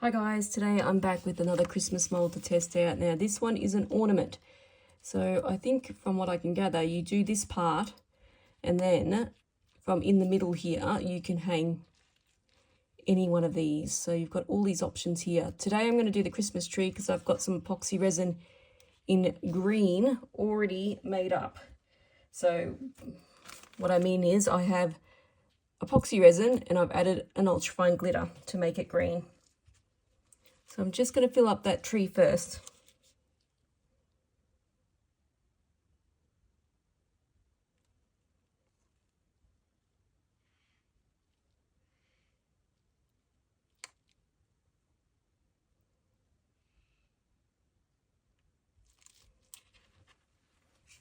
Hi guys, today I'm back with another Christmas mold to test out. Now this one is an ornament. So I think from what I can gather, you do this part and then from in the middle here, you can hang any one of these. So you've got all these options here. Today I'm going to do the Christmas tree because I've got some epoxy resin in green already made up. So what I mean is I have epoxy resin and I've added an ultrafine glitter to make it green. So I'm just going to fill up that tree first.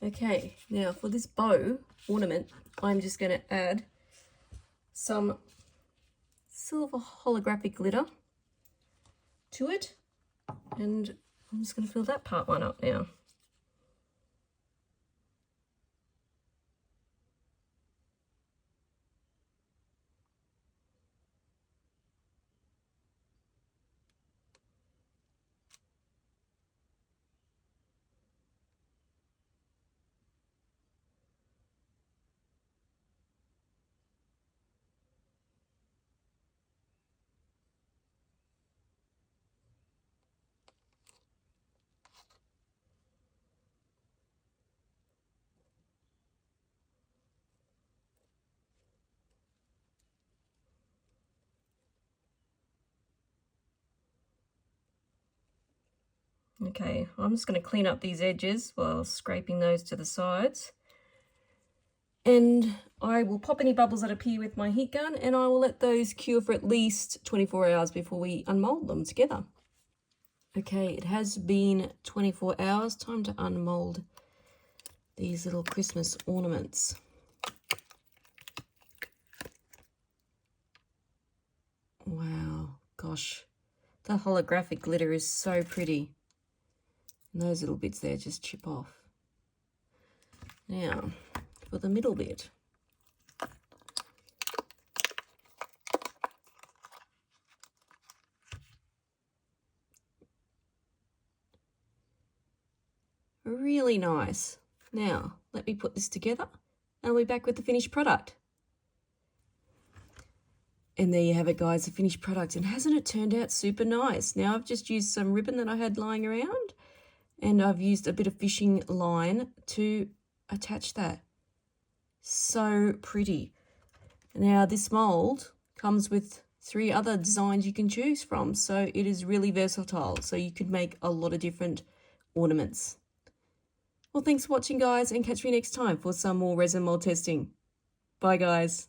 Okay, now for this bow ornament, I'm just going to add some silver holographic glitter to it, and I'm just going to fill that part one up now. Okay, I'm just going to clean up these edges while scraping those to the sides. And I will pop any bubbles that appear with my heat gun, and I will let those cure for at least 24 hours before we unmold them together. Okay, it has been 24 hours. Time to unmold these little Christmas ornaments. Wow, gosh, the holographic glitter is so pretty. And those little bits there just chip off. Now, for the middle bit. Really nice. Now, let me put this together and I'll be back with the finished product. And there you have it, guys, the finished product. And hasn't it turned out super nice? Now, I've just used some ribbon that I had lying around, and I've used a bit of fishing line to attach that. So pretty. Now, this mold comes with 3 other designs you can choose from, so it is really versatile. So you could make a lot of different ornaments. Well, thanks for watching, guys, and catch me next time for some more resin mold testing. Bye, guys.